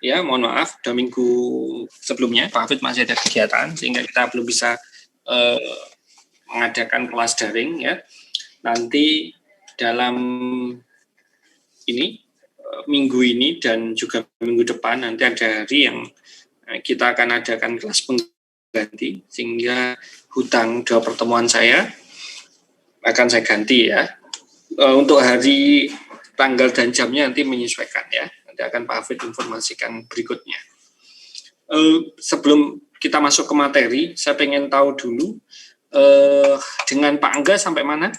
Ya, mohon maaf, 2 minggu sebelumnya Pak Hafid masih ada kegiatan sehingga kita belum bisa mengadakan kelas daring ya. Nanti dalam ini minggu ini dan juga minggu depan nanti ada hari yang kita akan adakan kelas pengganti sehingga hutang 2 pertemuan saya akan saya ganti ya. Untuk hari, tanggal dan jamnya nanti menyesuaikan ya. Nanti akan Pak Hafid informasikan berikutnya. Sebelum kita masuk ke materi, saya pengen tahu dulu dengan Pak Angga sampai mana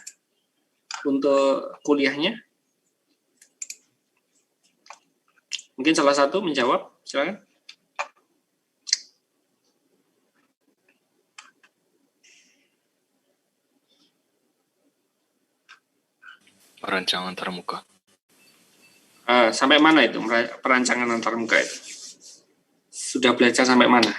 untuk kuliahnya? Mungkin salah satu menjawab, silakan. Perancangan antarmuka. Sampai mana itu perancangan antarmuka itu? Sudah belajar sampai mana?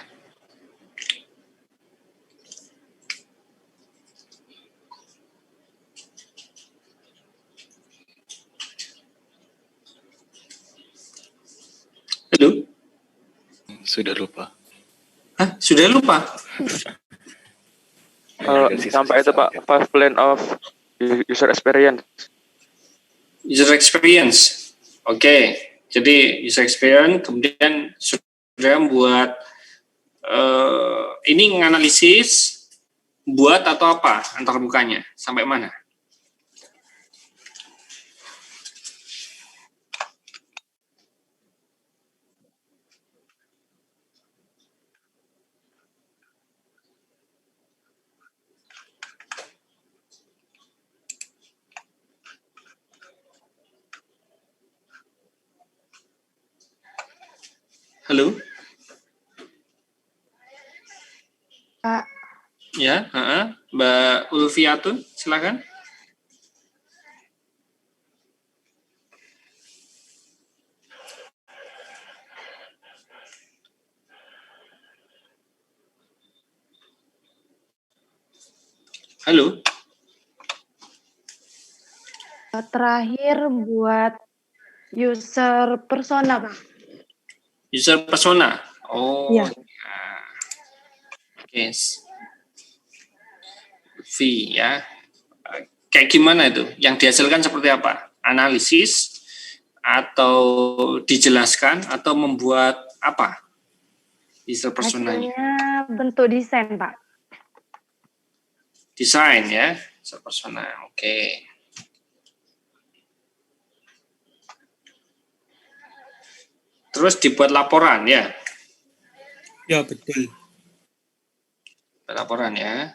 Halo? Sudah lupa. Hah? Sudah lupa? Sampai itu Pak, 5 plan of user experience. User experience. Oke. Jadi user experience, kemudian sudah membuat ini menganalisis buat atau apa antarmukanya? Sampai mana? Halo? Pak. Ya, Mbak Ulfiatun, silakan. Halo? Terakhir buat user persona, Pak. User persona. Oh, ya. Yes. V ya. Kayak gimana itu? Yang dihasilkan seperti apa? Analisis atau dijelaskan atau membuat apa? User personanya. Hasilnya bentuk desain, Pak. Desain ya, user persona. Oke. Terus dibuat laporan ya? Ya, betul. Laporan ya.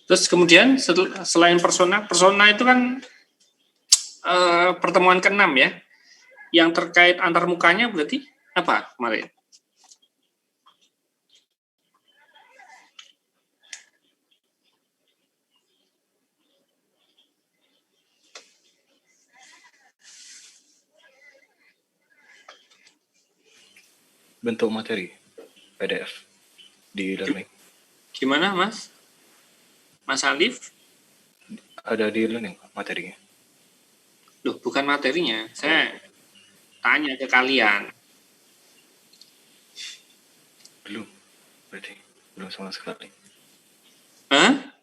Terus kemudian selain persona itu kan pertemuan ke-6 ya. Yang terkait antarmukanya berarti apa kemarin? Bentuk materi PDF di e-learning. Gimana Mas? Mas Alif? Ada di e-learning materinya. Loh, bukan materinya. Saya tanya ke kalian. Belum. Berarti belum sama sekali. Hah?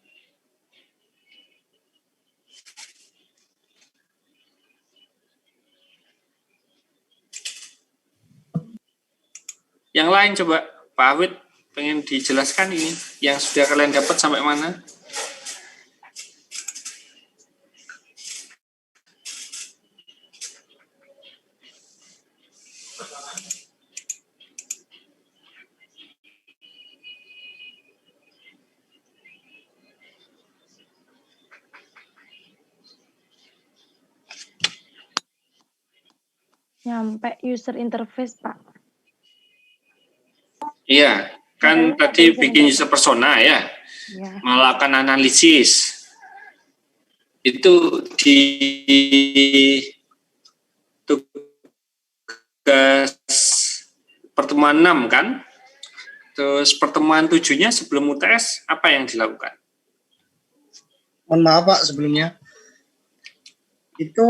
Yang lain coba Pak Awid pengen dijelaskan ini yang sudah kalian dapat sampai mana? Nyampe user interface, Pak. Iya, kan Materinya tadi apa bikin aja, user persona ya, Ya. melakukan analisis. Itu di tugas pertemuan 6 kan? Terus pertemuan 7-nya sebelum UTS apa yang dilakukan? Mohon maaf Pak sebelumnya. Itu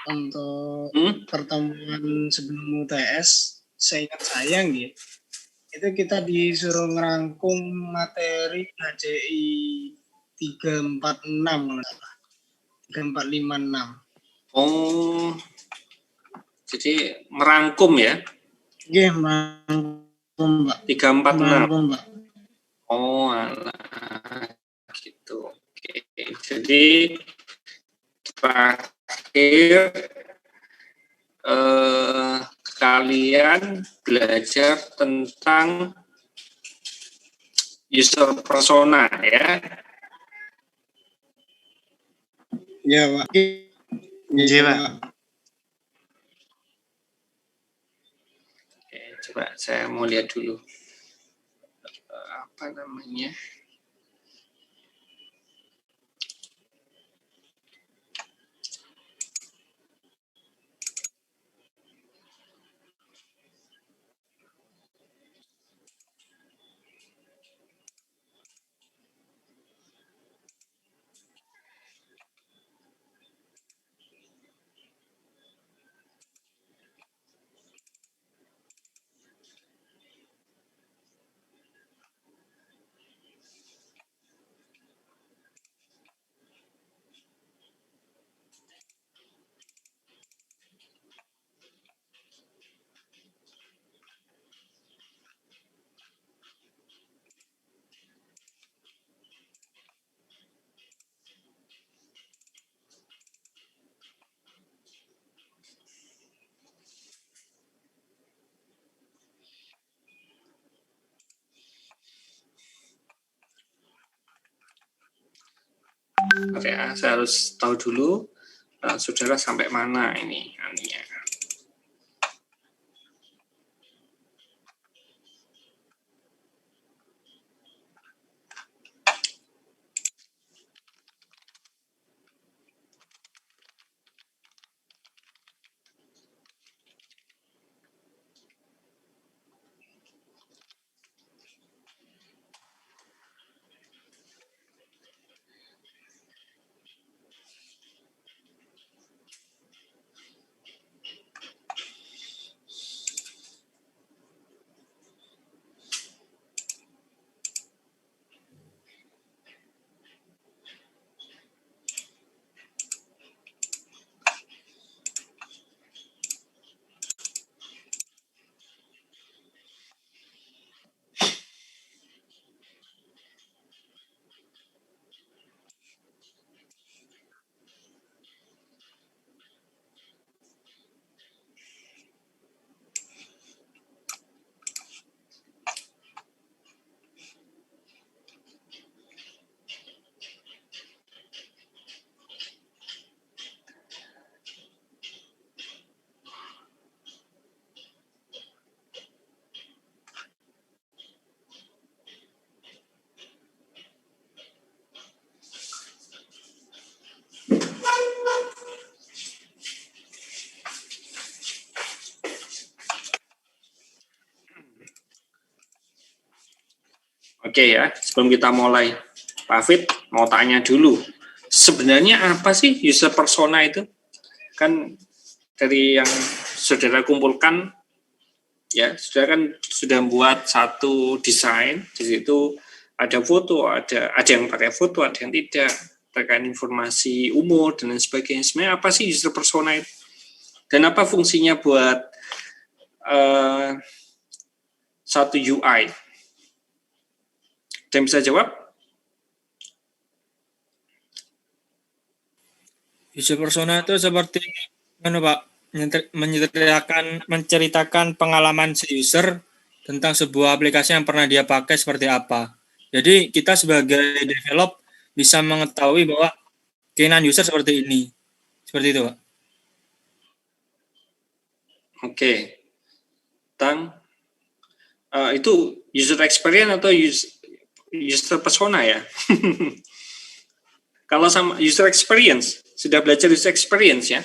untuk pertemuan sebelum UTS, seingat saya nggih, itu kita disuruh ngerangkum materi HCI 346 kalau nggak salah. 3456. Oh, jadi merangkum ya? Nggih, merangkum Pak. 346. Merangkum Pak. Oh, alah, gitu. Oke. Jadi terakhir kalian belajar tentang user persona ya. Iya Pak. Iya Pak. Oke, coba saya mau lihat dulu apa namanya. Oke, saya harus tahu dulu saudara sampai mana ini anunya. Oke ya, sebelum kita mulai, Pak Fit mau tanya dulu, sebenarnya apa sih user persona itu? Kan dari yang saudara kumpulkan, ya, saudara kan sudah membuat satu desain, di situ ada foto, ada yang pakai foto, ada yang tidak, terkait informasi umur dan lain sebagainya. Sebenarnya apa sih user persona itu? Dan apa fungsinya buat satu UI? Ada yang bisa jawab? User persona itu seperti Pak, menceritakan pengalaman si user tentang sebuah aplikasi yang pernah dia pakai seperti apa. Jadi kita sebagai develop bisa mengetahui bahwa keinginan user seperti ini. Seperti itu, Pak. Oke. Tentang Itu user experience atau user persona ya? Kalau sama user experience, sudah belajar user experience ya?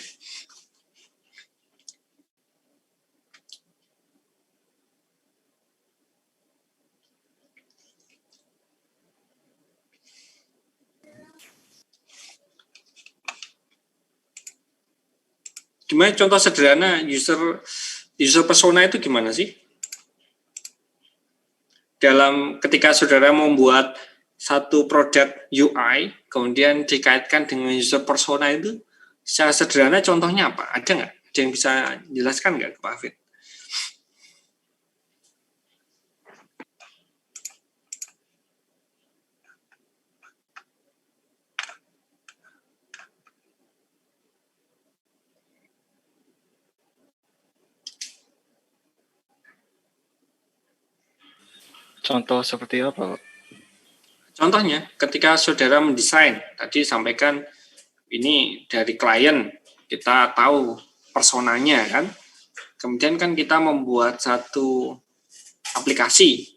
Gimana contoh sederhana user persona itu gimana sih? Ketika saudara membuat satu produk UI, kemudian dikaitkan dengan user persona itu, secara sederhana contohnya apa? Ada nggak? Ada yang bisa jelaskan nggak ke Pak Hafid? Contoh seperti apa, Pak? Contohnya, ketika saudara mendesain, tadi sampaikan ini dari klien, kita tahu personanya kan, kemudian kan kita membuat satu aplikasi,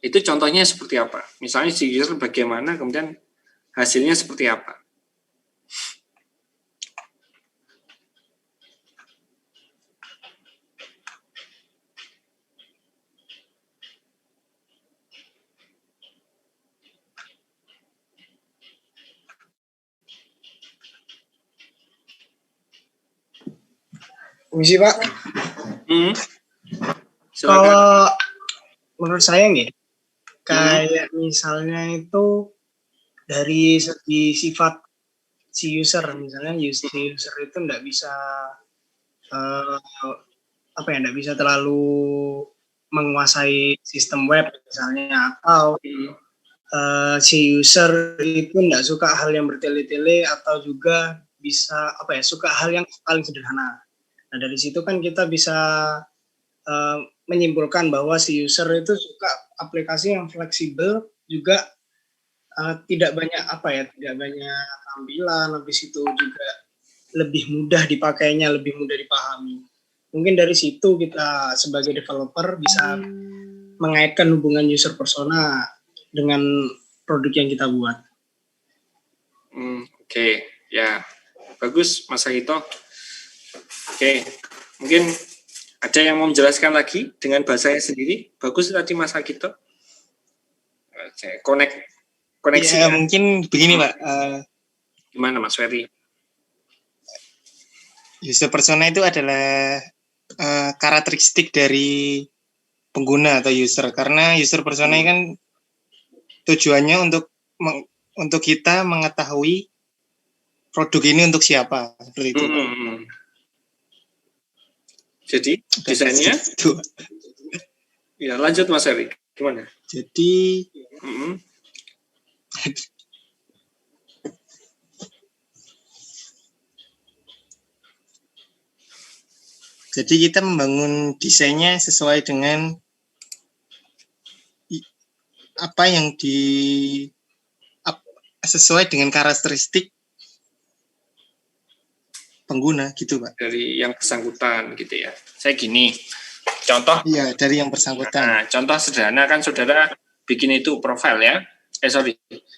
itu contohnya seperti apa? Misalnya si user bagaimana, kemudian hasilnya seperti apa? Misi Pak. Silakan. Kalau menurut saya nih, kayak misalnya itu dari segi sifat si user, misalnya si user itu nggak bisa nggak bisa terlalu menguasai sistem web misalnya, atau si user itu nggak suka hal yang bertele-tele, atau juga bisa suka hal yang paling sederhana. Nah dari situ kan kita bisa menyimpulkan bahwa si user itu suka aplikasi yang fleksibel, juga tidak banyak tampilan, habis itu juga lebih mudah dipakainya, lebih mudah dipahami. Mungkin dari situ kita sebagai developer bisa mengaitkan hubungan user persona dengan produk yang kita buat. Oke. Ya bagus Mas Hito. Oke, mungkin ada yang mau menjelaskan lagi dengan bahasanya sendiri. Bagus tadi Mas Hito. Koneksi. Ya, mungkin begini Pak. Gimana Mas Ferry? User persona itu adalah karakteristik dari pengguna atau user. Karena user persona kan tujuannya untuk kita mengetahui produk ini untuk siapa, seperti itu. Jadi desainnya? Ya lanjut Mas Ferry. Gimana? Jadi jadi kita membangun desainnya sesuai dengan apa yang sesuai dengan karakteristik pengguna gitu Pak. Dari yang bersangkutan gitu ya. Saya gini, contoh. Iya, dari yang bersangkutan. Nah, contoh sederhana kan saudara bikin itu profil ya.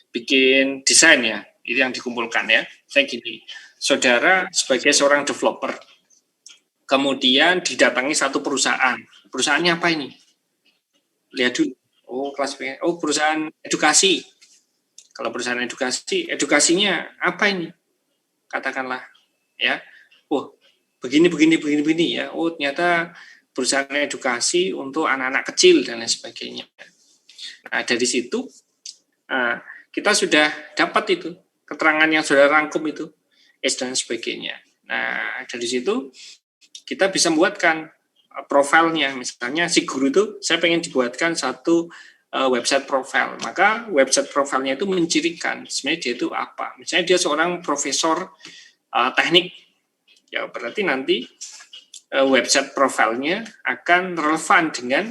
Bikin desain ya. Itu yang dikumpulkan ya. Saya gini, saudara sebagai seorang developer, kemudian didatangi satu perusahaan. Perusahaannya apa ini? Lihat dulu. Oh, kelas B. Oh, perusahaan edukasi. Kalau perusahaan edukasi, edukasinya apa ini? Katakanlah ya. Oh, begini ya. Oh, ternyata perusahaan edukasi untuk anak-anak kecil dan lain sebagainya. Nah, dari situ kita sudah dapat itu keterangan yang sudah rangkum itu dan sebagainya. Nah, dari situ kita bisa membuatkan profilnya. Misalnya si guru itu saya pengen dibuatkan satu website profile. Maka website profilnya itu mencirikan sebenarnya dia itu apa. Misalnya dia seorang profesor teknik. Ya berarti nanti website profilnya akan relevan dengan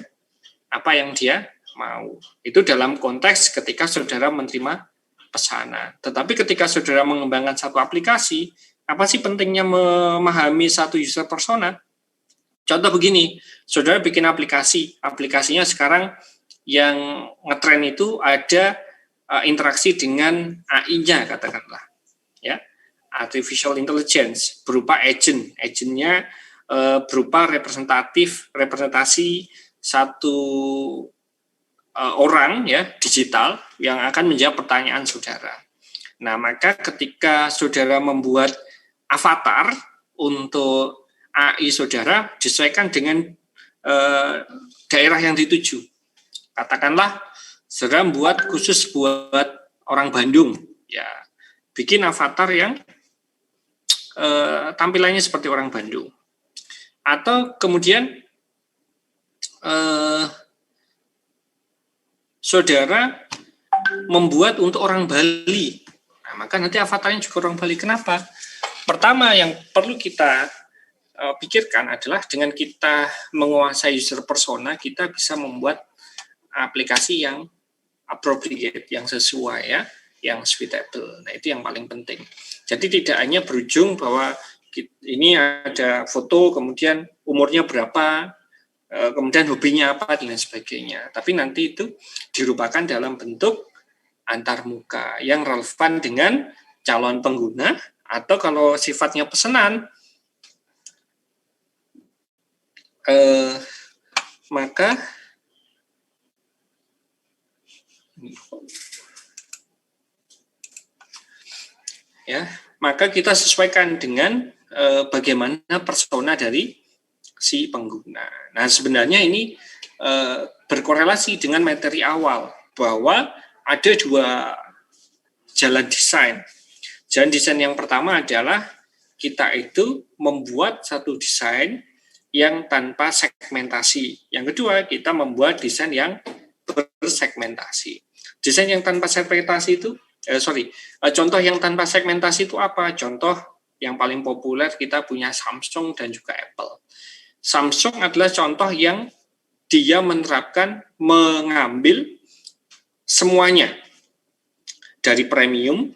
apa yang dia mau. Itu dalam konteks ketika saudara menerima pesanan. Tetapi ketika saudara mengembangkan satu aplikasi, apa sih pentingnya memahami satu user persona? Contoh begini, saudara bikin aplikasinya sekarang yang ngetren itu ada interaksi dengan AI-nya katakanlah, ya, artificial intelligence berupa agentnya berupa representasi satu orang ya digital yang akan menjawab pertanyaan saudara. Nah, maka ketika saudara membuat avatar untuk AI saudara, disesuaikan dengan daerah yang dituju. Katakanlah saudara membuat khusus buat orang Bandung, ya, bikin avatar yang tampilannya seperti orang Bandung. Atau kemudian saudara membuat untuk orang Bali. Nah, maka nanti avatarnya juga orang Bali. Kenapa? Pertama yang perlu kita pikirkan adalah dengan kita menguasai user persona, kita bisa membuat aplikasi yang appropriate, yang sesuai ya, yang suitable. Nah, itu yang paling penting. Jadi tidak hanya berujung bahwa ini ada foto, kemudian umurnya berapa, kemudian hobinya apa, dan lain sebagainya. Tapi nanti itu dirupakan dalam bentuk antarmuka yang relevan dengan calon pengguna, atau kalau sifatnya pesanan, maka kita sesuaikan dengan bagaimana persona dari si pengguna. Nah, sebenarnya ini berkorelasi dengan materi awal bahwa ada dua jalan desain. Jalan desain yang pertama adalah kita itu membuat satu desain yang tanpa segmentasi. Yang kedua, kita membuat desain yang bersegmentasi. Desain yang tanpa segmentasi itu, contoh yang tanpa segmentasi itu apa? Contoh yang paling populer kita punya Samsung dan juga Apple. Samsung adalah contoh yang dia menerapkan mengambil semuanya dari premium,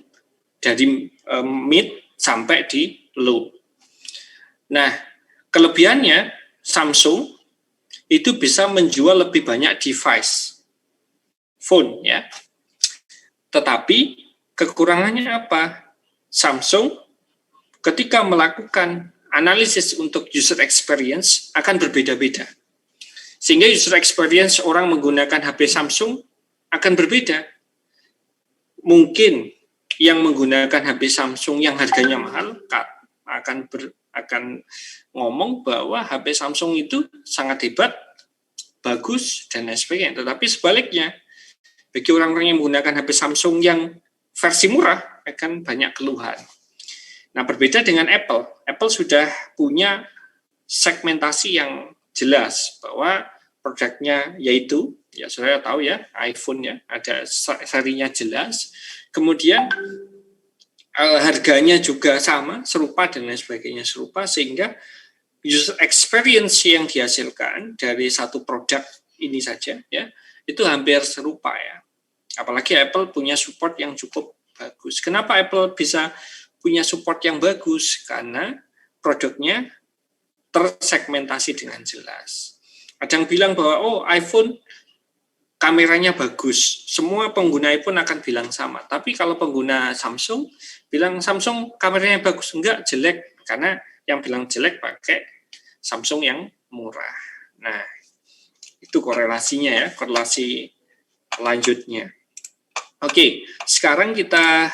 dari mid sampai di low. Nah, kelebihannya Samsung itu bisa menjual lebih banyak device phone ya. Tetapi kekurangannya apa? Samsung ketika melakukan analisis untuk user experience akan berbeda-beda. Sehingga user experience orang menggunakan HP Samsung akan berbeda. Mungkin yang menggunakan HP Samsung yang harganya mahal akan ngomong bahwa HP Samsung itu sangat hebat, bagus, dan lain sebagainya. Tetapi sebaliknya, bagi orang-orang yang menggunakan HP Samsung yang versi murah akan banyak keluhan. Nah, berbeda dengan Apple. Apple sudah punya segmentasi yang jelas bahwa produknya yaitu, ya saudara tahu ya, iPhone ya, ada serinya jelas. Kemudian harganya juga sama, serupa dan lain sebagainya serupa, sehingga user experience yang dihasilkan dari satu produk ini saja ya, itu hampir serupa ya. Apalagi Apple punya support yang cukup bagus. Kenapa Apple bisa punya support yang bagus? Karena produknya tersegmentasi dengan jelas. Ada yang bilang bahwa iPhone kameranya bagus, semua pengguna iPhone akan bilang sama. Tapi kalau pengguna Samsung bilang Samsung kameranya bagus, enggak, jelek, karena yang bilang jelek pakai Samsung yang murah. Nah, itu korelasinya ya, korelasi lanjutnya. Oke, sekarang kita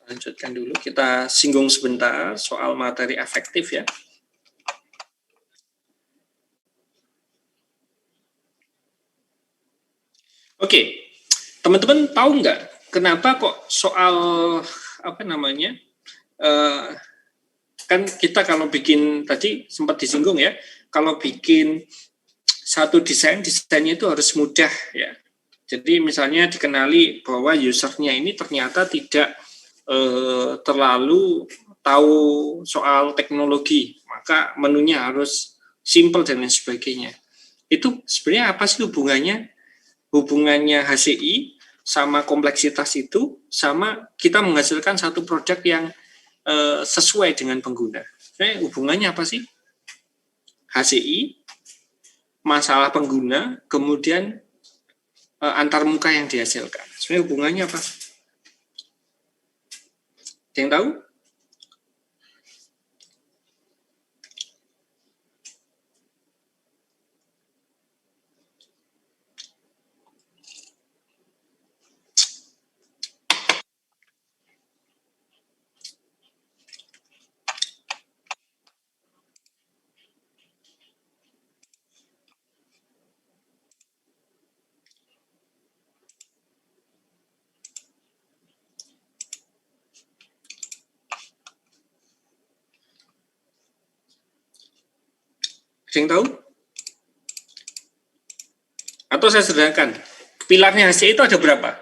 lanjutkan dulu, kita singgung sebentar soal materi afektif ya. Oke, teman-teman tahu nggak kenapa kok soal kan kita kalau bikin, tadi sempat disinggung ya, kalau bikin satu desainnya itu harus mudah ya. Jadi misalnya dikenali bahwa usernya ini ternyata tidak terlalu tahu soal teknologi, maka menunya harus simple dan lain sebagainya. Itu sebenarnya apa sih hubungannya HCI sama kompleksitas itu, sama kita menghasilkan satu produk yang sesuai dengan pengguna. Sebenarnya hubungannya apa sih? HCI, masalah pengguna, kemudian antar muka yang dihasilkan. Sebenarnya hubungannya apa? Ada yang tahu? Ada yang tahu? Atau saya sederhanakan, pilarnya HCI itu ada berapa?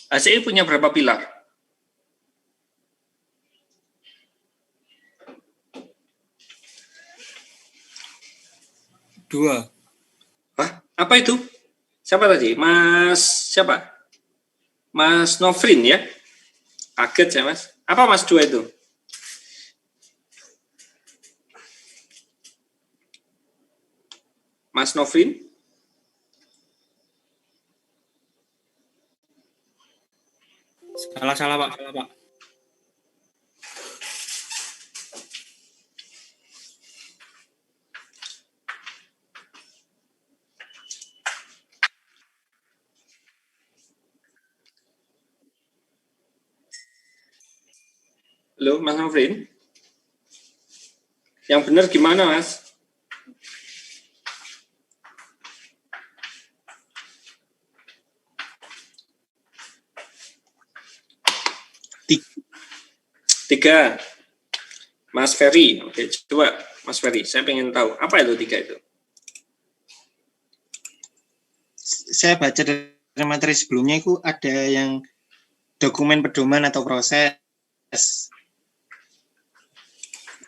HCI punya berapa pilar? Dua. Hah? Apa itu? Siapa tadi? Siapa? Mas Nofrin ya? Kaget ya Mas. Apa Mas dua itu? Mas Nofrin? Salah Pak. Halo Mas Nofrin? Yang benar gimana Mas? Tiga. Mas Ferry. Oke, coba Mas Ferry. Saya pengen tahu. Apa itu tiga itu? Saya baca dari materi sebelumnya itu ada yang dokumen pedoman atau proses.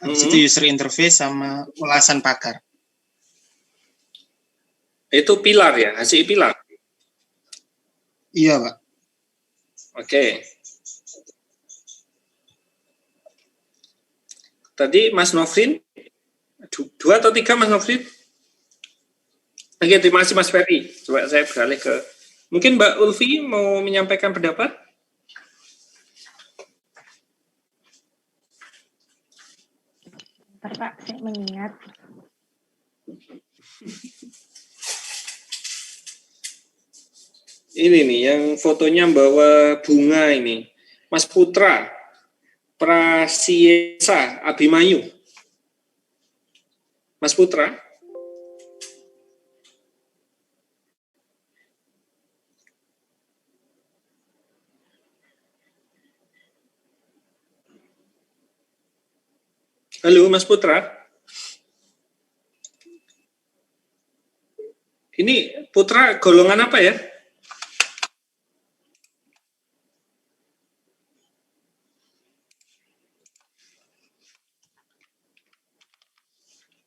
Habis itu user interface sama ulasan pakar. Itu pilar ya? HCI pilar? Iya, Pak. Oke. Tadi Mas Nofrin, dua atau tiga Mas Nofrin? Oke, terima kasih Mas Ferry. Coba saya beralih ke, mungkin Mbak Ulfi mau menyampaikan pendapat? Bentar Pak, saya mengingat. Ini nih, yang fotonya bawa bunga ini. Mas Putra, Prasiesa Abimanyu. Mas Putra? Halo, Mas Putra? Ini Putra golongan apa ya?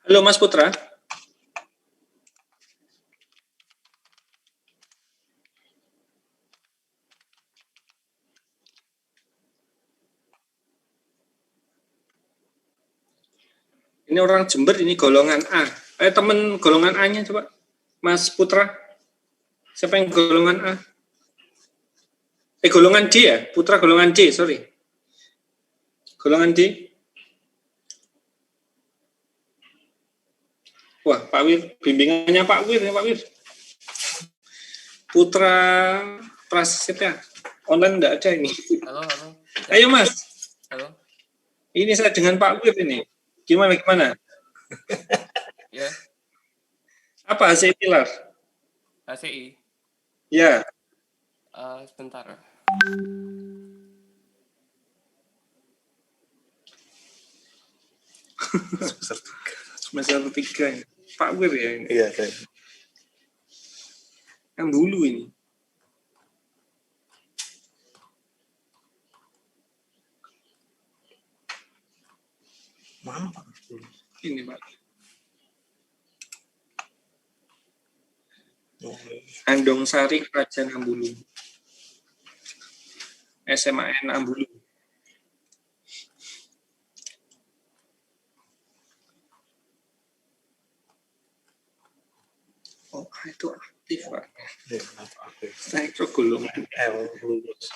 Halo Mas Putra. Ini orang Jember, ini golongan A. Teman golongan A-nya coba. Mas Putra. Siapa yang golongan A? Golongan D ya? Putra golongan D, sorry. Golongan D. Wah, Pak Wir, bimbingannya Pak Wir ya, Pak Wir. Putra Prasetya. Online enggak ada ini. Halo. Ayo Mas. Halo. Ini saya dengan Pak Wir ini. Gimana? Ya, Apa HCI pilar? HCI. Ya. Sebentar. Semester 3 ini. Pak Wir ya ini. Iya, saya. Yang dulu ini. Mana Pak? Ini Pak. Oh, Andong Sari Kerajaan Ambulu. SMAN Ambulu. Oh, itu aktif Pak. iya, aktif. Saya kira golongan. L lulus.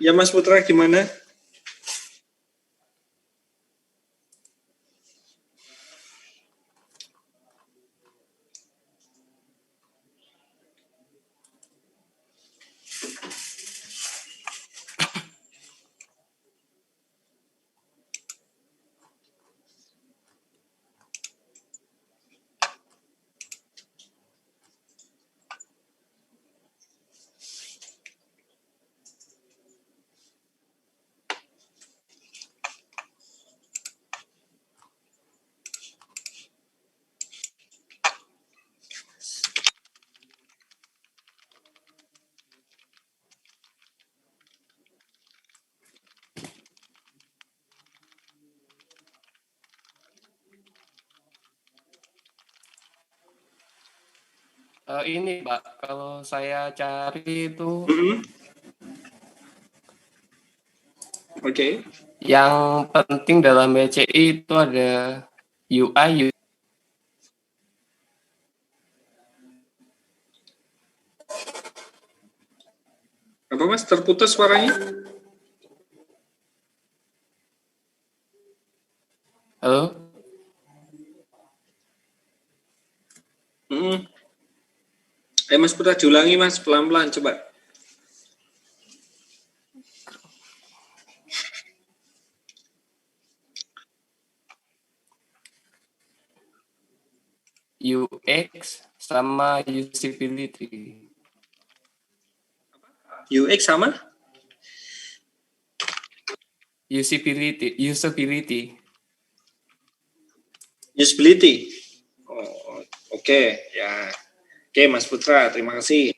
Ya Mas Putra gimana? Ini Pak, kalau saya cari itu Oke. yang penting dalam BCI itu ada UI. Apa Mas, terputus suaranya? Halo? Mas Putra diulangi Mas, pelan-pelan coba. UX sama usability. UX sama? Usability. Usability. Oh, oke. Ya. Oke, Mas Putra, terima kasih.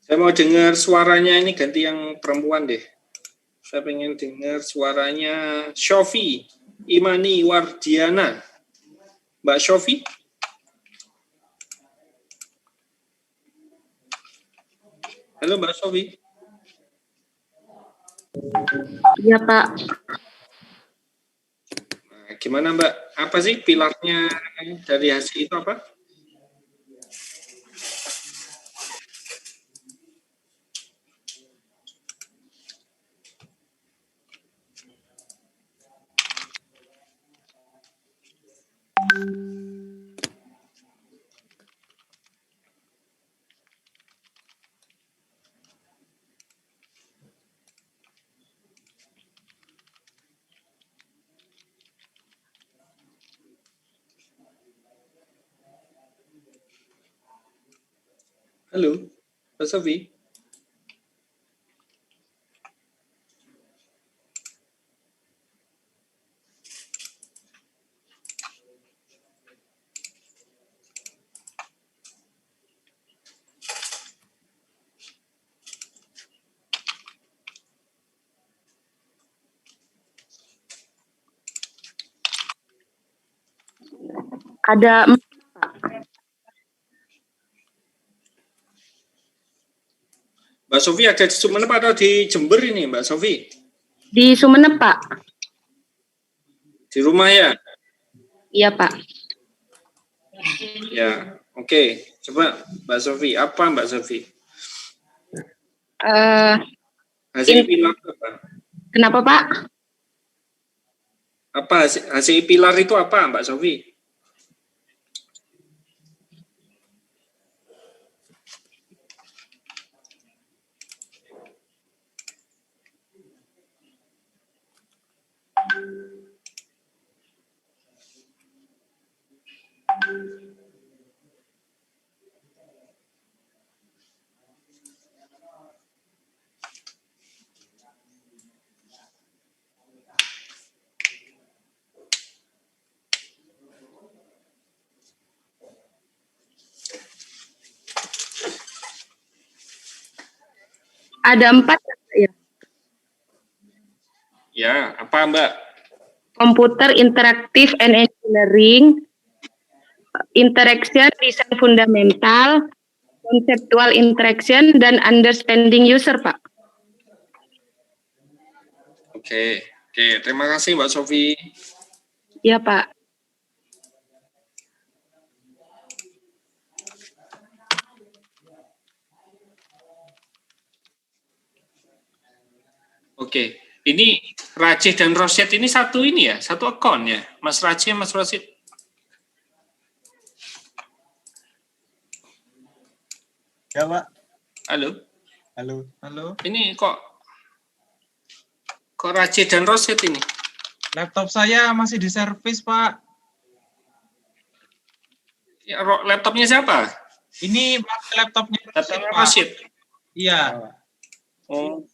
Saya mau dengar suaranya, ini ganti yang perempuan deh. Saya pengen dengar suaranya Shofi Imani Wardiana. Mbak Shofi? Halo Mbak Shofi. Iya Pak. Nah, gimana Mbak? Apa sih pilarnya dari hasil itu apa? Halo, Mbak Sofi. Ada Mbak Sofi ada di Sumeneb atau di Jember ini Mbak Sofi? di Sumeneb Pak. Di rumah ya? Iya Pak. Ya, oke. Coba Mbak Sofi, apa Mbak Sofi? Hasil pilar apa? Kenapa Pak? Apa hasil pilar itu apa Mbak Sofi? Ada 4 ya. Ya, apa Mbak? Computer Interactive and Engineering, Interaction Design Fundamental, Conceptual Interaction, dan Understanding User, Pak. Oke, terima kasih Mbak Sofi. Ya, Pak. Oke, ini Racih dan Rosyid ini satu ini ya, satu akun ya, Mas Racih, Mas Rosyid. Ya, Pak. Halo. Halo. Ini kok Racih dan Rosyid ini? Laptop saya masih di servis, Pak. Ya, laptopnya siapa? Ini laptopnya Laptopnya Pak. Rosyid. Iya. Oh.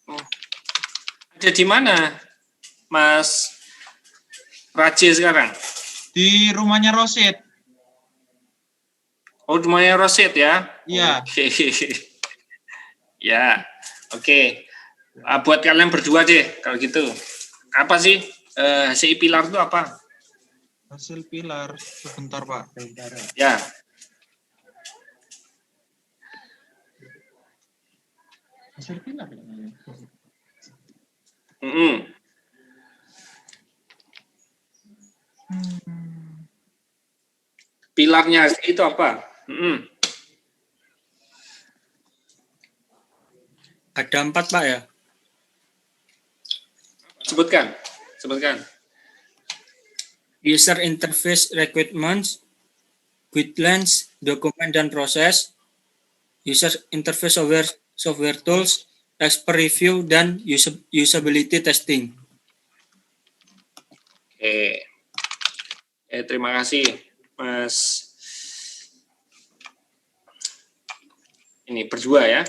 Ada di mana, Mas Racih sekarang? Di rumahnya Rosid. Oh, rumahnya Rosyid ya? Iya. Oke. Ya, oke. Buat kalian berdua deh, kalau gitu. Apa sih HCI Pilar itu apa? Hasil pilar. Sebentar, Pak. Ya. Hasil pilar. Pilarnya itu apa? Ada 4 Pak ya. Sebutkan. User interface requirements, guidelines, dokumen dan proses, user interface software tools, expert review, dan usability testing. Oke. Terima kasih, Mas. Ini berdua ya.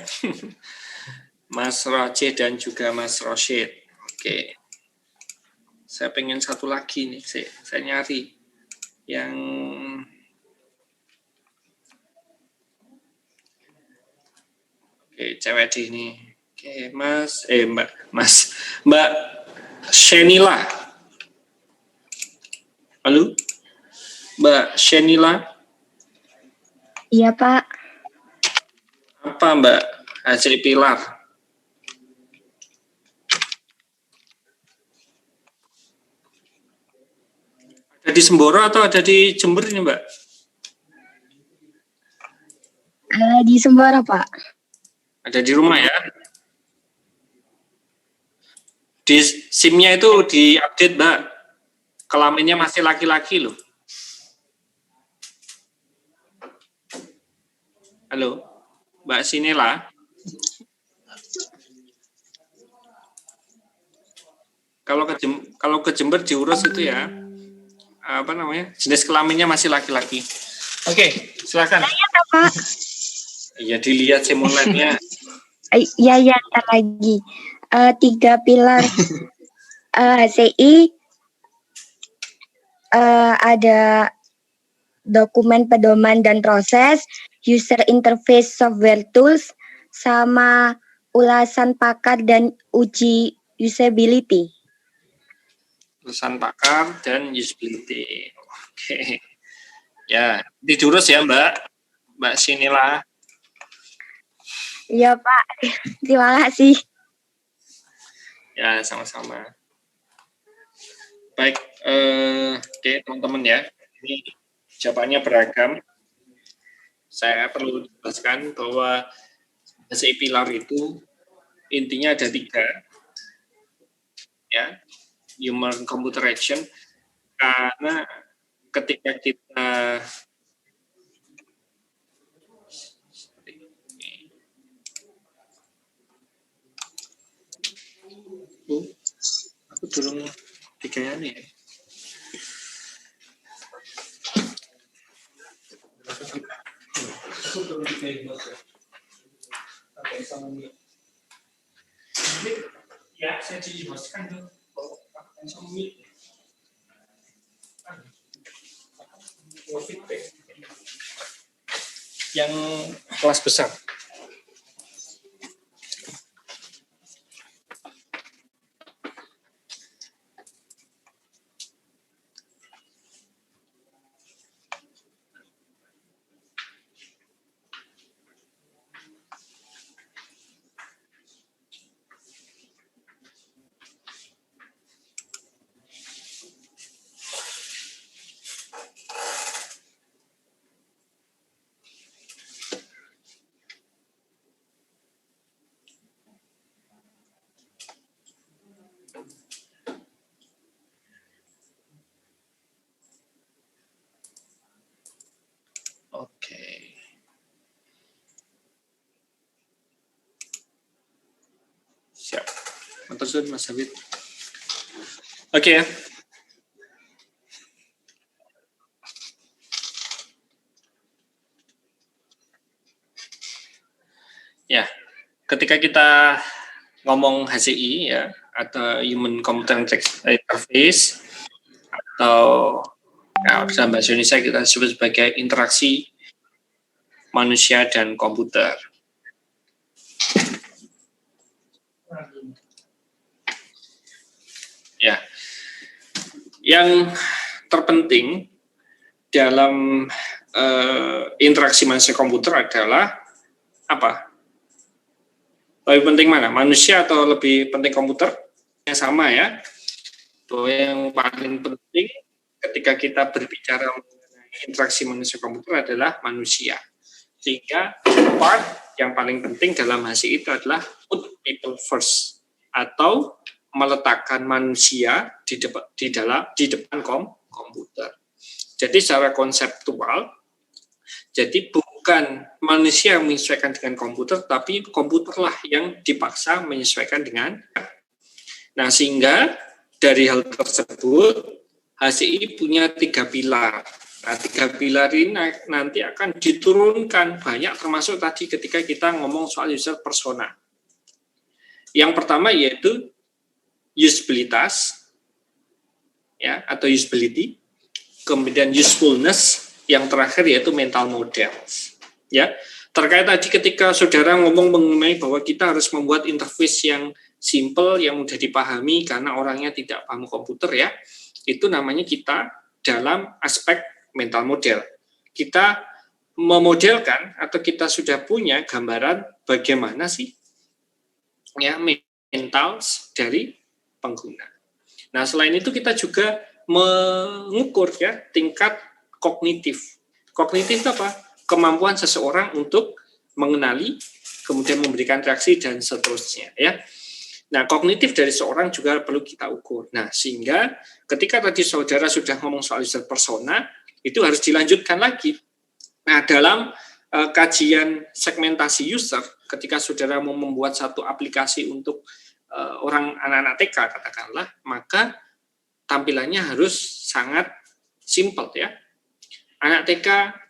Mas Racih dan juga Mas Rosyid. Oke. Saya pengen satu lagi nih. Saya nyari yang cewek di ini. Oke, Mbak Shenila. Halo? Mbak Shenila? Iya, Pak. Apa Mbak hasil pilar? Ada di Semboro atau ada di Jember ini Mbak? Di Sembara, Pak. Ada di rumah ya? Di SIM-nya itu diupdate Mbak. Kelaminnya masih laki-laki loh. Halo, Mbak Sinela. Kalau ke Jember diurus itu ya, apa namanya, jenis kelaminnya masih laki-laki. Oke, silakan. Pak. Iya, dilihat simulannya. Iya, ntar lagi. 3 pilar HCI, ada dokumen pedoman dan proses, user interface software tools, sama ulasan pakar dan uji usability. Ulasan pakar dan usability. Oke. Ya, diurus ya Mbak Sinila. Iya, Pak. Terima kasih. Ya, sama-sama. Baik, oke teman-teman ya. Ini jawabannya beragam. Saya perlu jelaskan bahwa HCI Pilar itu intinya ada 3. Ya, Human Computer Action. Karena ketika kita aku turun 3 ya. Ya, saya dijelaskan tuh. Yang kelas besar. Matur Mas Hafid. Oke ya. Ya, ketika kita ngomong HCI ya, atau Human Computer Interface, atau ya, dalam bahasa Indonesia kita sebut sebagai interaksi manusia dan komputer. Ya, yang terpenting dalam interaksi manusia komputer adalah apa? Lebih penting mana? Manusia atau lebih penting komputer? Yang sama ya. Bahwa yang paling penting ketika kita berbicara mengenai interaksi manusia komputer adalah manusia. Sehingga part yang paling penting dalam HCI itu adalah put people first, atau meletakkan manusia di depan komputer. Jadi secara konseptual, jadi bukan manusia yang menyesuaikan dengan komputer, tapi komputerlah yang dipaksa menyesuaikan dengan. Nah, sehingga dari hal tersebut HCI punya 3 pilar. Nah, 3 pilar ini nanti akan diturunkan banyak, termasuk tadi ketika kita ngomong soal user persona. Yang pertama yaitu usabilitas, ya, atau usability, kemudian usefulness, yang terakhir yaitu mental models. Ya, terkait tadi ketika saudara ngomong mengenai bahwa kita harus membuat interface yang simple, yang mudah dipahami karena orangnya tidak paham komputer ya, itu namanya kita dalam aspek mental model. Kita memodelkan atau kita sudah punya gambaran bagaimana sih ya mental dari pengguna. Nah, selain itu kita juga mengukur ya tingkat kognitif. Kognitif itu apa? Kemampuan seseorang untuk mengenali, kemudian memberikan reaksi dan seterusnya ya. Nah, kognitif dari seorang juga perlu kita ukur. Nah, sehingga ketika tadi saudara sudah ngomong soal user persona, itu harus dilanjutkan lagi. Nah, dalam kajian segmentasi user, ketika saudara mau membuat satu aplikasi untuk orang anak-anak TK katakanlah, maka tampilannya harus sangat simple ya. Anak TK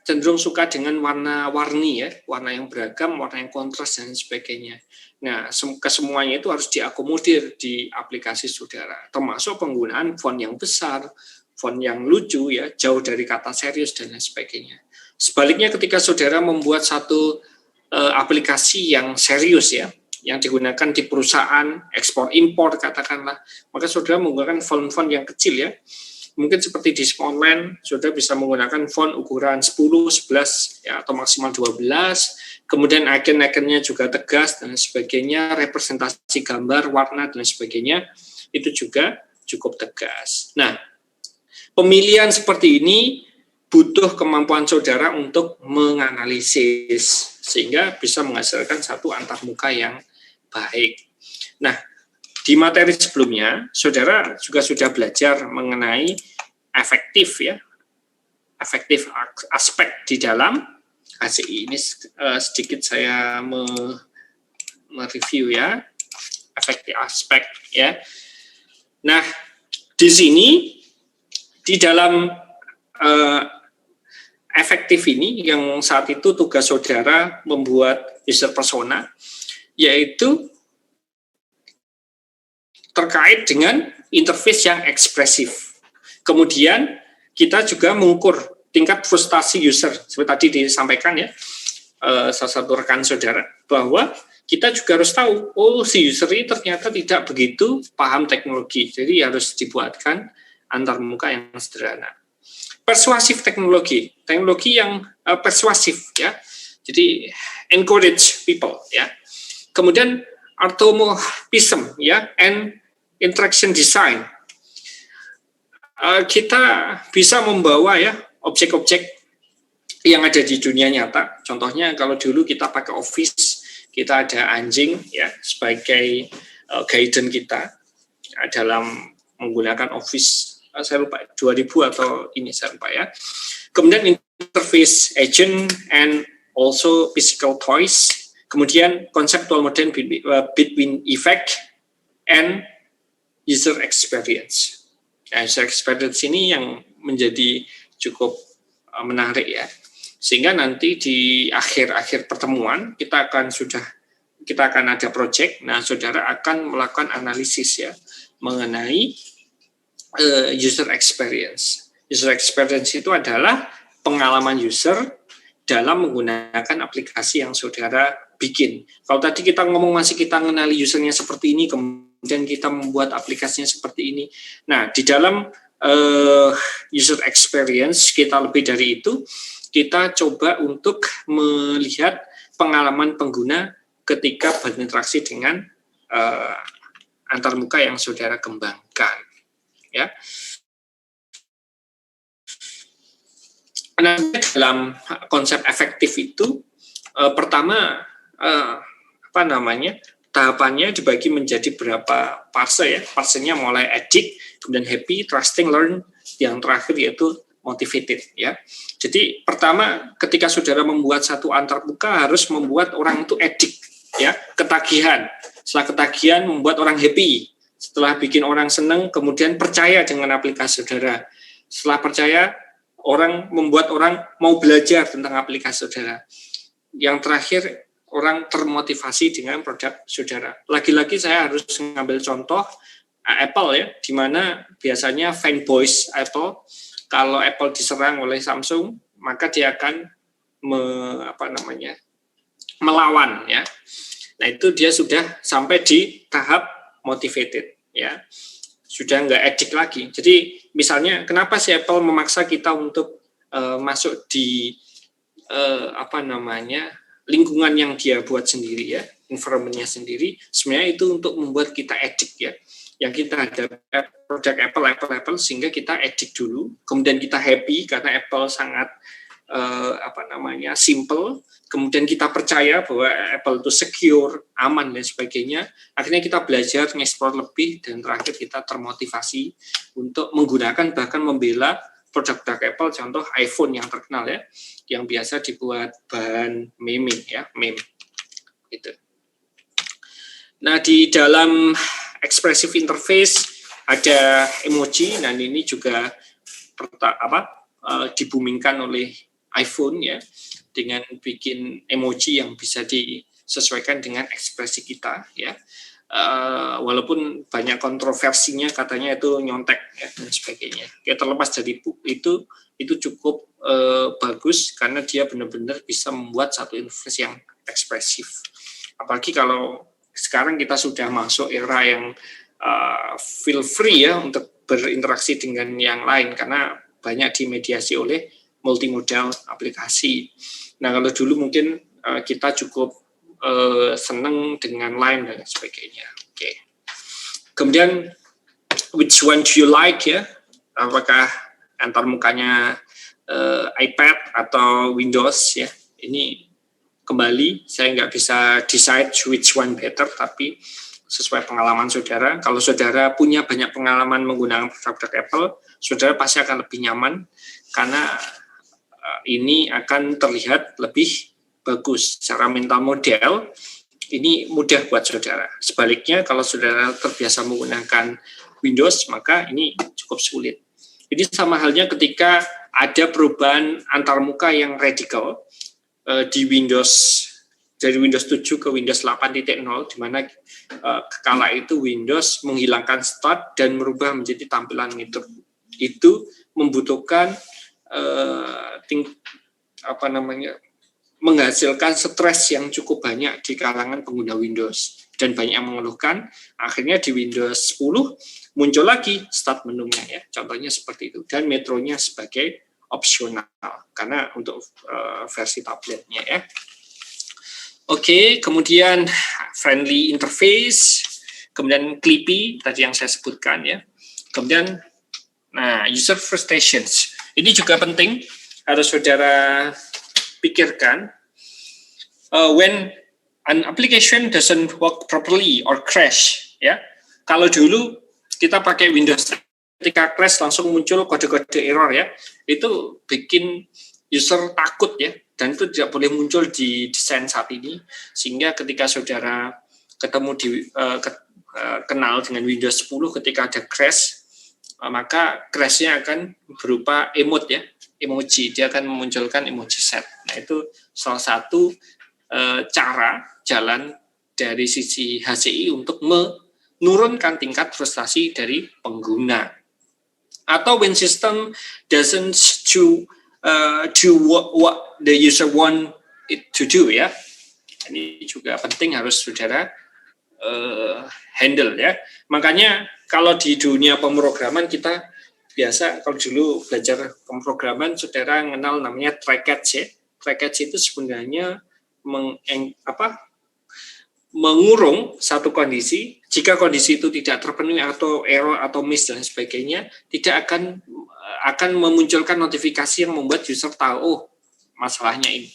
cenderung suka dengan warna-warni ya, warna yang beragam, warna yang kontras dan sebagainya. Nah, kesemuanya itu harus diakomodir di aplikasi saudara, termasuk penggunaan font yang besar, font yang lucu ya, jauh dari kata serius dan lain sebagainya. Sebaliknya ketika saudara membuat satu aplikasi yang serius ya, yang digunakan di perusahaan ekspor impor katakanlah, maka saudara menggunakan font-font yang kecil ya. Mungkin seperti di online, saudara bisa menggunakan font ukuran 10, 11 ya, atau maksimal 12. Kemudian icon-iconnya juga tegas dan sebagainya, representasi gambar, warna dan sebagainya itu juga cukup tegas. Nah, pemilihan seperti ini butuh kemampuan saudara untuk menganalisis sehingga bisa menghasilkan satu antarmuka yang baik. Nah, di materi sebelumnya, saudara juga sudah belajar mengenai efektif ya, efektif aspek di dalam HCI. Ini sedikit saya mereview ya, efektif aspek ya. Nah, di sini di dalam efektif ini yang saat itu tugas saudara membuat user persona, yaitu terkait dengan interface yang ekspresif. Kemudian kita juga mengukur tingkat frustasi user, seperti tadi disampaikan ya, salah satu rekan saudara, bahwa kita juga harus tahu, oh si user ini ternyata tidak begitu paham teknologi, jadi harus dibuatkan antarmuka yang sederhana. Persuasif teknologi yang persuasif ya, jadi encourage people ya. Kemudian automorphism ya, and interaction design. Kita bisa membawa ya objek-objek yang ada di dunia nyata. Contohnya kalau dulu kita pakai Office, kita ada anjing ya sebagai guidance kita dalam menggunakan Office. Saya lupa 2000 atau ini saya lupa ya. Kemudian interface agent and also physical toys. Kemudian conceptual model between effect and user experience. Nah, user experience ini yang menjadi cukup menarik ya. Sehingga nanti di akhir-akhir pertemuan kita akan ada project. Nah, saudara akan melakukan analisis ya mengenai user experience. User experience itu adalah pengalaman user dalam menggunakan aplikasi yang saudara bikin. Kalau tadi kita ngomong masih kita mengenali usernya seperti ini, kemudian kita membuat aplikasinya seperti ini. Nah, di dalam user experience kita lebih dari itu, kita coba untuk melihat pengalaman pengguna ketika berinteraksi dengan antarmuka yang saudara kembangkan. Ya. Nah, dalam konsep efektif itu pertama tahapannya dibagi menjadi berapa fase ya. Fasenya mulai addict, kemudian happy, trusting, learn, yang terakhir yaitu motivated ya. Jadi pertama ketika saudara membuat satu antarmuka harus membuat orang itu addict ya, ketagihan. Setelah ketagihan membuat orang happy. Setelah bikin orang senang kemudian percaya dengan aplikasi saudara. Setelah percaya membuat orang mau belajar tentang aplikasi saudara. Yang terakhir, orang termotivasi dengan produk saudara. Lagi-lagi saya harus mengambil contoh Apple ya, di mana biasanya fanboys Apple, kalau Apple diserang oleh Samsung, maka dia akan melawan ya. Nah, itu dia sudah sampai di tahap motivated ya. Sudah nggak addict lagi. Jadi misalnya kenapa si Apple memaksa kita untuk masuk di lingkungan yang dia buat sendiri ya, environment-nya sendiri, sebenarnya itu untuk membuat kita addict ya. Yang kita ada produk Apple sehingga kita addict dulu, kemudian kita happy karena Apple sangat simple, kemudian kita percaya bahwa Apple itu secure, aman dan sebagainya. Akhirnya kita belajar mengeksplor lebih dan terakhir kita termotivasi untuk menggunakan bahkan membela produk-produk Apple, contoh iPhone yang terkenal ya, yang biasa dibuat bahan meme ya, meme itu. Nah, di dalam expressive interface ada emoji, dan ini juga dibumingkan oleh iPhone ya, dengan bikin emoji yang bisa disesuaikan dengan ekspresi kita ya. Walaupun banyak kontroversinya, katanya itu nyontek ya, dan sebagainya. Ya, terlepas dari itu cukup bagus karena dia benar-benar bisa membuat satu interface yang ekspresif. Apalagi kalau sekarang kita sudah masuk era yang feel free ya untuk berinteraksi dengan yang lain karena banyak dimediasi oleh multimodal aplikasi. Nah, kalau dulu mungkin kita cukup senang dengan Line dan sebagainya. Oke. Kemudian which one do you like ya? Apakah antarmukanya iPad atau Windows ya? Ini kembali saya nggak bisa decide which one better, tapi sesuai pengalaman saudara. Kalau saudara punya banyak pengalaman menggunakan produk-produk Apple, saudara pasti akan lebih nyaman karena ini akan terlihat lebih bagus secara mental model. Ini mudah buat saudara. Sebaliknya kalau saudara terbiasa menggunakan Windows, maka ini cukup sulit. Ini sama halnya ketika ada perubahan antarmuka yang radikal di Windows, dari Windows 7 ke Windows 8.0, di mana kala itu Windows menghilangkan start dan merubah menjadi tampilan metro. Itu membutuhkan menghasilkan stres yang cukup banyak di kalangan pengguna Windows, dan banyak yang mengeluhkan. Akhirnya di Windows 10 muncul lagi start menunya ya, contohnya seperti itu, dan metronya sebagai opsional karena untuk versi tabletnya ya. Oke, kemudian friendly interface, kemudian Clippy tadi yang saya sebutkan ya. Kemudian user frustrations. Ini juga penting, harus saudara pikirkan. When an application doesn't work properly or crash ya. Kalau dulu kita pakai Windows, ketika crash langsung muncul kode-kode error ya. Itu bikin user takut ya, dan itu tidak boleh muncul di desain saat ini, sehingga ketika saudara ketemu kenal dengan Windows 10 ketika ada crash, maka crash-nya akan berupa emote ya, emoji. Dia akan memunculkan emoji set. Nah, itu salah satu cara jalan dari sisi HCI untuk menurunkan tingkat frustasi dari pengguna. Atau when system doesn't do what the user want it to do ya. Ini juga penting harus saudara handle ya. Makanya kalau di dunia pemrograman kita biasa kalau dulu belajar pemrograman saudara kenal namanya try catch ya. Try catch itu sebenarnya mengurung satu kondisi. Jika kondisi itu tidak terpenuhi atau error atau miss dan sebagainya, tidak akan memunculkan notifikasi yang membuat user tahu oh masalahnya ini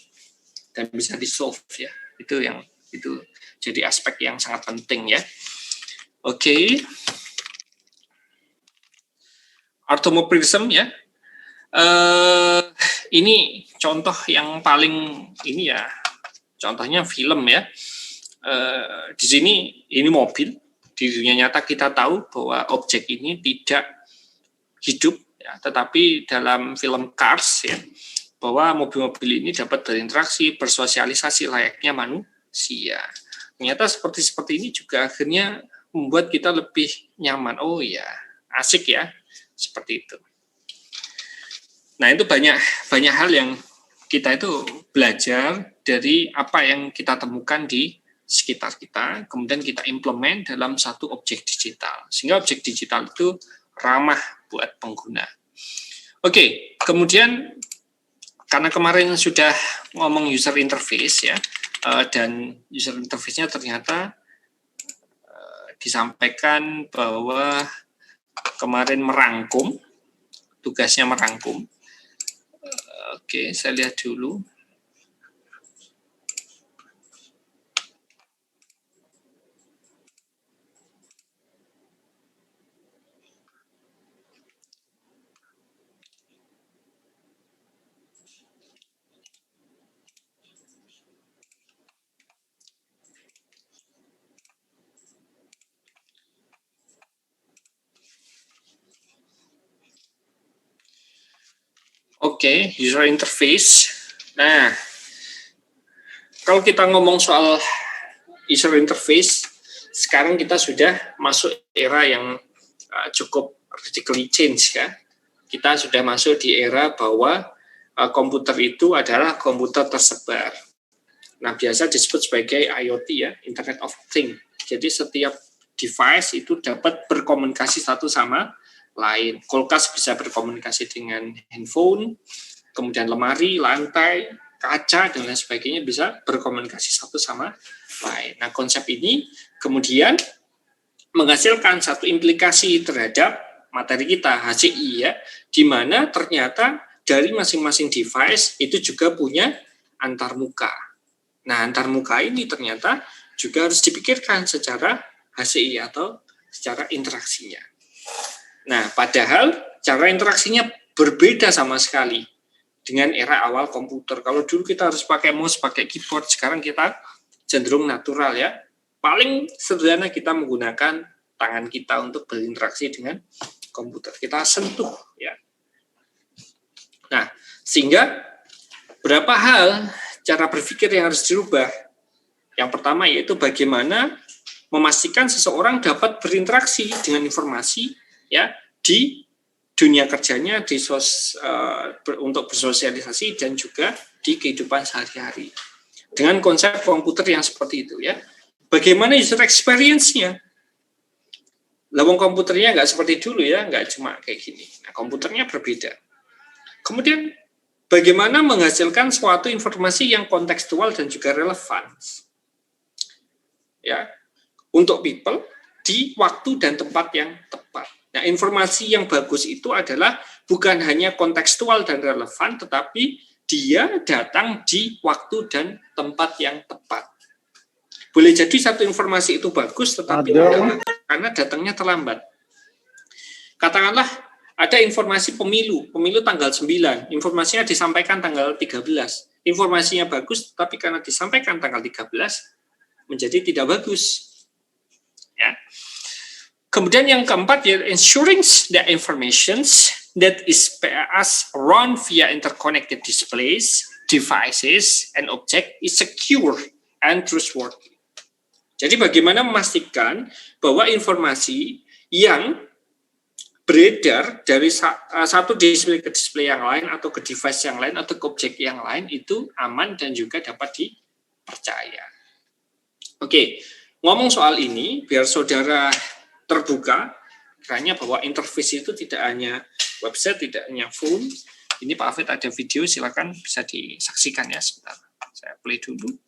dan bisa di-solve ya. Itu jadi aspek yang sangat penting ya. Oke. Automorphism ya. Ini contoh yang paling ini ya. Contohnya film ya. Di sini ini mobil. Di dunia nyata kita tahu bahwa objek ini tidak hidup ya, tetapi dalam film Cars ya, bahwa mobil-mobil ini dapat berinteraksi, bersosialisasi layaknya manusia. Ternyata seperti ini juga akhirnya membuat kita lebih nyaman. Oh ya, asik ya, seperti itu. Nah, itu banyak hal yang kita itu belajar dari apa yang kita temukan di sekitar kita, kemudian kita implement dalam satu objek digital. Sehingga objek digital itu ramah buat pengguna. Oke, kemudian karena kemarin sudah ngomong user interface ya, dan user interface-nya ternyata disampaikan bahwa kemarin merangkum, tugasnya merangkum. Oke, saya lihat dulu. Oke, user interface. Nah, kalau kita ngomong soal user interface, sekarang kita sudah masuk era yang cukup radically change ya. Kita sudah masuk di era bahwa komputer itu adalah komputer tersebar. Nah, biasa disebut sebagai IoT ya, Internet of Things. Jadi setiap device itu dapat berkomunikasi satu sama lain. Kulkas bisa berkomunikasi dengan handphone, kemudian lemari, lantai, kaca, dan lain sebagainya bisa berkomunikasi satu sama lain. Nah, konsep ini kemudian menghasilkan satu implikasi terhadap materi kita, HCI ya, di mana ternyata dari masing-masing device itu juga punya antarmuka. Nah, antarmuka ini ternyata juga harus dipikirkan secara HCI atau secara interaksinya. Nah, padahal cara interaksinya berbeda sama sekali dengan era awal komputer. Kalau dulu kita harus pakai mouse, pakai keyboard, sekarang kita cenderung natural ya. Paling sederhana kita menggunakan tangan kita untuk berinteraksi dengan komputer. Kita sentuh ya. Nah, sehingga berapa hal cara berpikir yang harus dirubah. Yang pertama yaitu bagaimana memastikan seseorang dapat berinteraksi dengan informasi ya di dunia kerjanya, untuk bersosialisasi dan juga di kehidupan sehari-hari dengan konsep komputer yang seperti itu ya. Bagaimana user experience-nya? Lawang komputernya nggak seperti dulu ya, nggak cuma kayak gini. Nah, komputernya berbeda. Kemudian bagaimana menghasilkan suatu informasi yang kontekstual dan juga relevan ya untuk people di waktu dan tempat yang tepat. Nah, informasi yang bagus itu adalah bukan hanya kontekstual dan relevan, tetapi dia datang di waktu dan tempat yang tepat. Boleh jadi satu informasi itu bagus, tetapi karena datangnya terlambat. Katakanlah ada informasi pemilu tanggal 9, informasinya disampaikan tanggal 13. Informasinya bagus, tetapi karena disampaikan tanggal 13, menjadi tidak bagus. Ya. Kemudian yang keempat, ensuring that informations that is passed around via interconnected displays, devices, and object is secure and trustworthy. Jadi bagaimana memastikan bahwa informasi yang beredar dari satu display ke display yang lain atau ke device yang lain atau ke objek yang lain itu aman dan juga dapat dipercaya. Oke, ngomong soal ini biar saudara terbuka, kiranya bahwa interface itu tidak hanya website, tidak hanya phone. Ini Pak Afid ada video, silakan bisa disaksikan ya sebentar. Saya play dulu.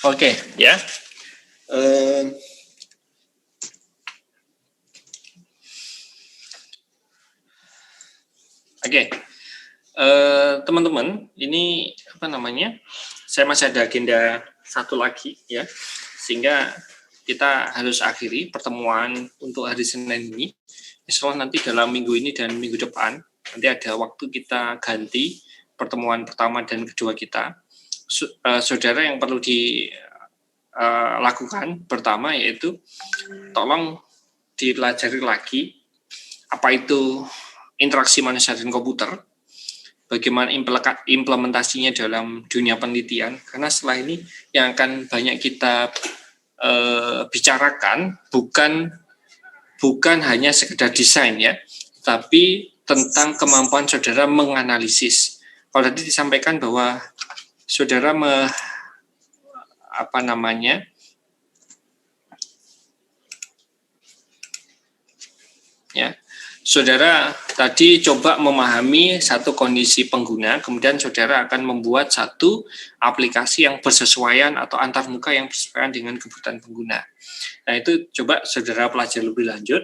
Oke, ya. Oke, teman-teman, ini apa namanya? Saya masih ada agenda satu lagi, ya, sehingga kita harus akhiri pertemuan untuk hari Senin ini. Insya Allah nanti dalam minggu ini dan minggu depan, nanti ada waktu kita ganti pertemuan pertama dan kedua kita. Saudara yang perlu dilakukan pertama yaitu tolong dipelajari lagi apa itu interaksi manusia dan komputer, bagaimana implementasinya dalam dunia penelitian, karena setelah ini yang akan banyak kita bicarakan bukan hanya sekedar desain ya, tapi tentang kemampuan saudara menganalisis. Kalau tadi disampaikan bahwa saudara saudara tadi coba memahami satu kondisi pengguna, kemudian saudara akan membuat satu aplikasi yang bersesuaian atau antarmuka yang bersesuaian dengan kebutuhan pengguna. Nah, itu coba saudara pelajari lebih lanjut.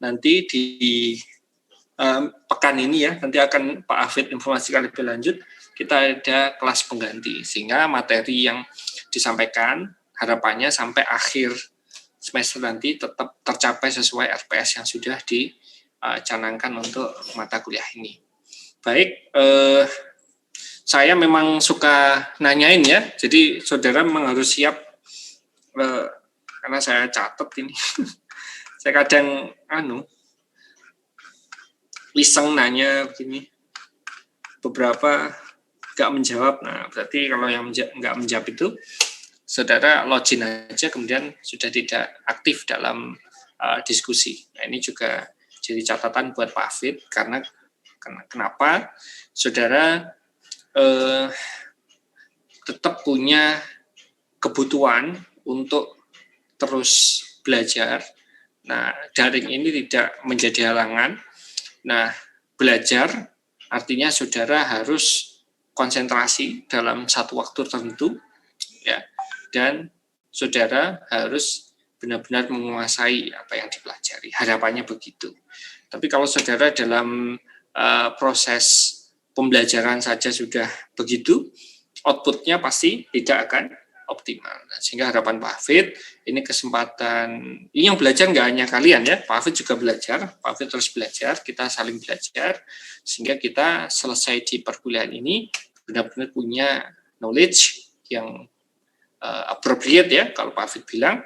Nanti di pekan ini ya, nanti akan Pak Hafid informasikan lebih lanjut. Kita ada kelas pengganti, sehingga materi yang disampaikan harapannya sampai akhir semester nanti tetap tercapai sesuai RPS yang sudah dicanangkan untuk mata kuliah ini. Baik, saya memang suka nanyain ya, jadi saudara memang harus siap, karena saya catat ini. Saya kadang iseng nanya begini, beberapa nggak menjawab. Nah, berarti kalau yang nggak menjawab itu, saudara login aja, kemudian sudah tidak aktif dalam diskusi. Nah, ini juga jadi catatan buat Pak Hafid, karena kenapa saudara tetap punya kebutuhan untuk terus belajar. Nah, daring ini tidak menjadi halangan. Nah, belajar artinya saudara harus konsentrasi dalam satu waktu tertentu, ya, dan saudara harus benar-benar menguasai apa yang dipelajari. Harapannya begitu. Tapi kalau saudara dalam proses pembelajaran saja sudah begitu, outputnya pasti tidak akan optimal. Nah, sehingga harapan Pak Hafid, ini kesempatan, ini yang belajar nggak hanya kalian ya, Pak Hafid juga belajar, Pak Hafid terus belajar, kita saling belajar, sehingga kita selesai di perkuliahan ini benar-benar punya knowledge yang appropriate ya, kalau Pak Hafid bilang,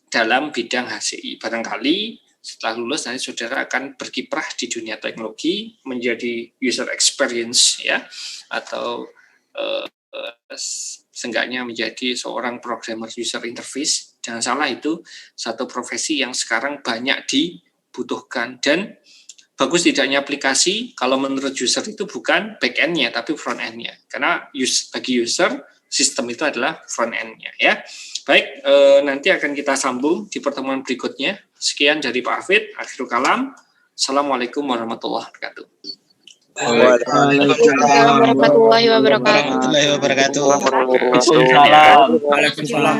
dalam bidang HCI. Barangkali setelah lulus nanti saudara akan berkiprah di dunia teknologi, menjadi user experience ya, atau seenggaknya menjadi seorang programmer user interface. Jangan salah, itu satu profesi yang sekarang banyak dibutuhkan, dan bagus tidaknya aplikasi kalau menurut user itu bukan back end-nya tapi front end-nya, karena bagi user sistem itu adalah front end-nya ya. Baik, nanti akan kita sambung di pertemuan berikutnya. Sekian dari Pak Hafid, akhirul kalam. Assalamualaikum warahmatullahi wabarakatuh. Waalaikumsalam warahmatullahi wabarakatuh. Warahmatullahi wabarakatuh. Waalaikumsalam.